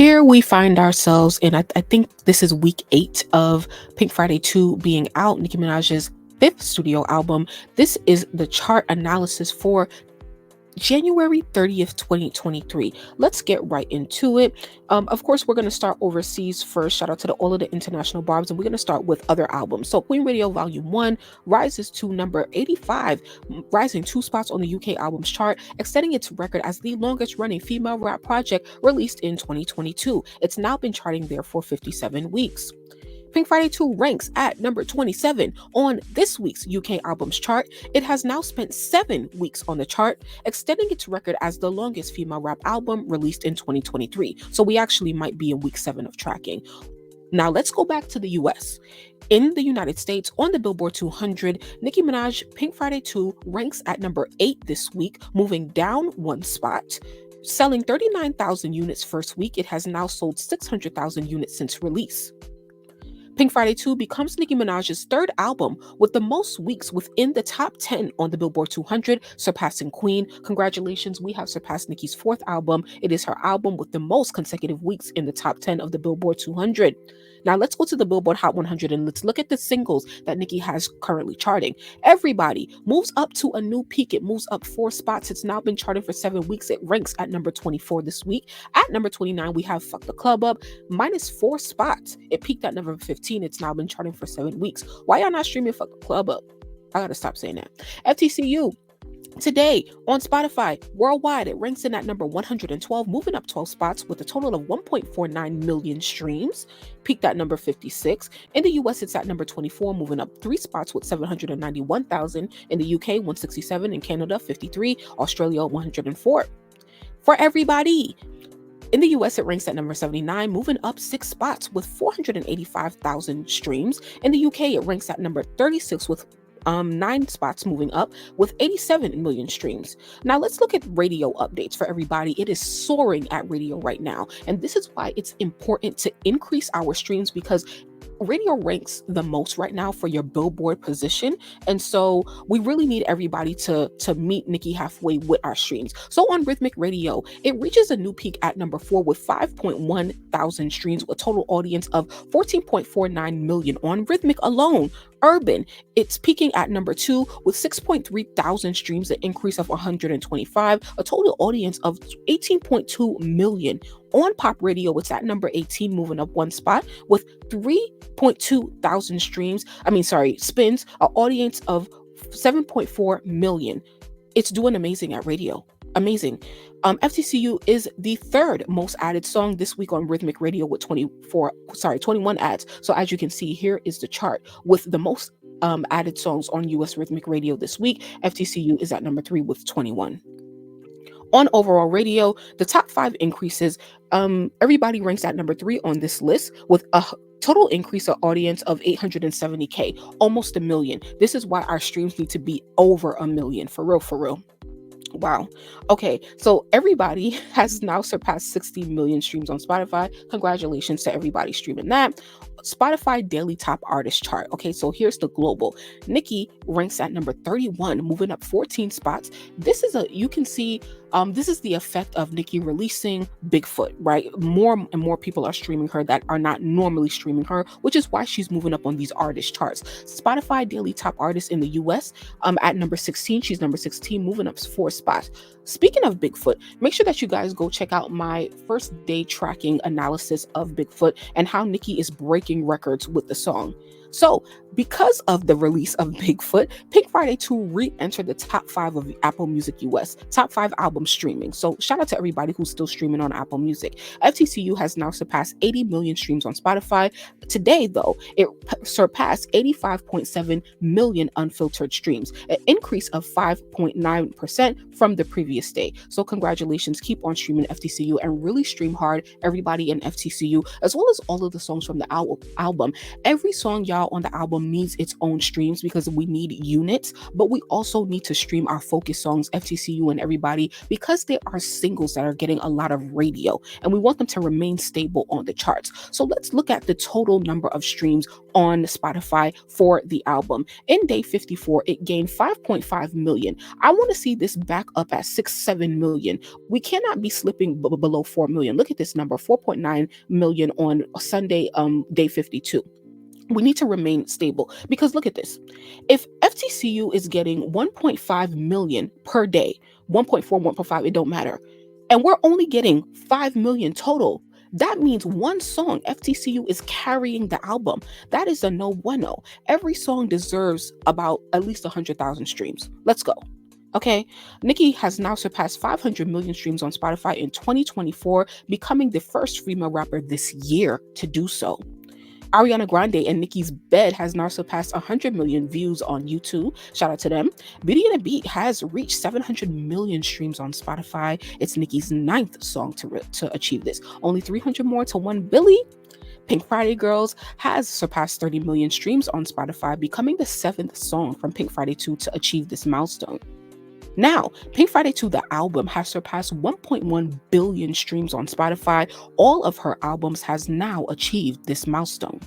Here we find ourselves in, I think this is week 8 of Pink Friday 2 being out, Nicki Minaj's fifth studio album. This is the chart analysis for January 30th, 2023. Let's get right into it. Of course, we're going to start overseas first. Shout out to all of the international Barbs, and we're going to start with other albums. So Queen Radio Volume 1 rises to number 85, rising 2 spots on the UK albums chart, extending its record as the longest running female rap project released in 2022. It's now been charting there for 57 weeks. Pink Friday 2 ranks at number 27 on this week's UK albums chart. It has now spent 7 weeks on the chart, extending its record as the longest female rap album released in 2023. So we actually might be in week 7 of tracking. Now let's go back to the US. In the United States, on the Billboard 200, Nicki Minaj Pink Friday 2 ranks at number 8 this week, moving down 1 spot. Selling 39,000 units first week, it has now sold 600,000 units since release. Pink Friday 2 becomes Nicki Minaj's third album with the most weeks within the top 10 on the Billboard 200, surpassing Queen. Congratulations, we have surpassed Nicki's fourth album. It is her album with the most consecutive weeks in the top 10 of the Billboard 200. Now let's go to the Billboard Hot 100 and let's look at the singles that Nicki has currently charting. Everybody moves up to a new peak. It moves up 4 spots. It's now been charting for 7 weeks. It ranks at number 24 this week. At number 29, we have Fuck the Club Up, minus 4 spots. It peaked at number 15. It's now been charting for 7 weeks. Why y'all not streaming Fuck the Club Up? I gotta stop saying that. FTCU. Today on Spotify, worldwide, it ranks in at number 112, moving up 12 spots with a total of 1.49 million streams. Peaked at number 56. In the US, it's at number 24, moving up 3 spots with 791,000. In the UK, 167. In Canada, 53. Australia, 104. For everybody, in the US, it ranks at number 79, moving up 6 spots with 485,000 streams. In the UK, it ranks at number 36 with 9 spots, moving up with 87 million streams. Now let's look at radio updates for everybody. It is soaring at radio right now, and this is why it's important to increase our streams, because radio ranks the most right now for your Billboard position, and so we really need everybody to meet Nicki halfway with our streams. So on Rhythmic Radio, it reaches a new peak at number 4 with 5.1 thousand streams, with a total audience of 14.49 million on Rhythmic alone. Urban, it's peaking at number 2 with 6.3 thousand streams, an increase of 125, a total audience of 18.2 million. On Pop Radio, it's at number 18, moving up 1 spot with 3.2 thousand spins, an audience of 7.4 million. It's doing amazing at radio. Amazing. FTCU is the third most added song this week on Rhythmic Radio with 21 ads. So as you can see, here is the chart with the most added songs on US Rhythmic Radio this week. FTCU is at number 3 with 21. On overall radio, the top 5 increases, everybody ranks at number 3 on this list with a total increase of audience of 870K, almost 1 million. This is why our streams need to be over 1 million, for real. Wow. Okay, so everybody has now surpassed 60 million streams on Spotify. Congratulations to everybody streaming that. Spotify Daily Top Artist Chart. Okay, so here's the global. Nicki ranks at number 31, moving up 14 spots. This is you can see, this is the effect of Nicki releasing Bigfoot, right? More and more people are streaming her that are not normally streaming her, which is why she's moving up on these artist charts. Spotify Daily Top Artist in the US, at number 16. She's number 16, moving up 4 spots. Speaking of Bigfoot, make sure that you guys go check out my first day tracking analysis of Bigfoot and how Nicki is breaking records with the song. So, because of the release of Bigfoot, Pink Friday 2 re-entered the top 5 of Apple Music US, top 5 album streaming. So, shout out to everybody who's still streaming on Apple Music. FTCU has now surpassed 80 million streams on Spotify. Today, though, it surpassed 85.7 million unfiltered streams, an increase of 5.9% from the previous day. So, congratulations. Keep on streaming FTCU and really stream hard, everybody in FTCU, as well as all of the songs from the album. Every song y'all Freestyle on the album needs its own streams because we need units, but we also need to stream our focus songs, FTCU and Everybody, because they are singles that are getting a lot of radio and we want them to remain stable on the charts. So let's look at the total number of streams on Spotify for the album. In day 54, it gained 5.5 million. I want to see this back up at 6-7 million. We cannot be slipping below 4 million. Look at this number, 4.9 million on Sunday, day 52. We need to remain stable because look at this. If FTCU is getting 1.5 million per day, 1.4, 1.5, it don't matter, and we're only getting 5 million total, that means one song, FTCU, is carrying the album. That is a no bueno. Every song deserves about at least 100,000 streams. Let's go. Okay, Nicki has now surpassed 500 million streams on Spotify in 2024, becoming the first female rapper this year to do so. Ariana Grande and Nicki's Bed has now surpassed 100 million views on YouTube. Shout out to them. Beauty and a Beat has reached 700 million streams on Spotify. It's Nicki's 9th song to achieve this. Only 300 more to One Billy. Pink Friday Girls has surpassed 30 million streams on Spotify, becoming the 7th song from Pink Friday 2 to achieve this milestone. Now, Pink Friday 2, the album, has surpassed 1.1 billion streams on Spotify. All of her albums has now achieved this milestone.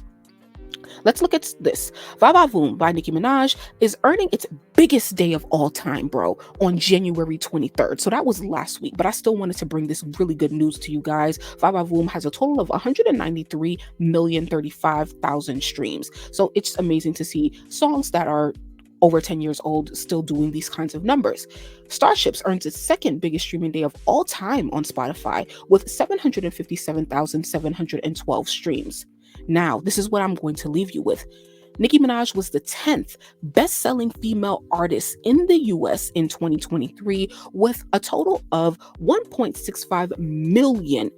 Let's look at this. Vavavoom by Nicki Minaj is earning its biggest day of all time, bro, on January 23rd. So that was last week, but I still wanted to bring this really good news to you guys. Vavavoom has a total of 193,035,000 streams. So it's amazing to see songs that are over 10 years old still doing these kinds of numbers. Starships earns its second biggest streaming day of all time on Spotify with 757,712 streams. Now, this is what I'm going to leave you with. Nicki Minaj was the 10th best-selling female artist in the US in 2023 with a total of 1.65 million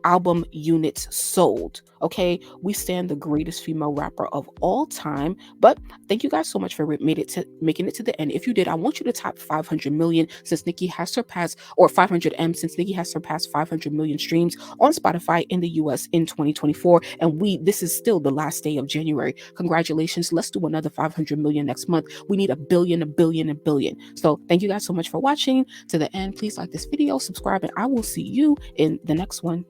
album units sold. Okay, we stand the greatest female rapper of all time. But thank you guys so much for making it to the end. If you did, I want you to top 500 million since Nicki has surpassed, or 500M since Nicki has surpassed 500 million streams on Spotify in the US in 2024. And this is still the last day of January. Congratulations. Let's do another 500 million next month. We need a billion, a billion, a billion. So thank you guys so much for watching to the end. Please like this video, subscribe, and I will see you in the next one.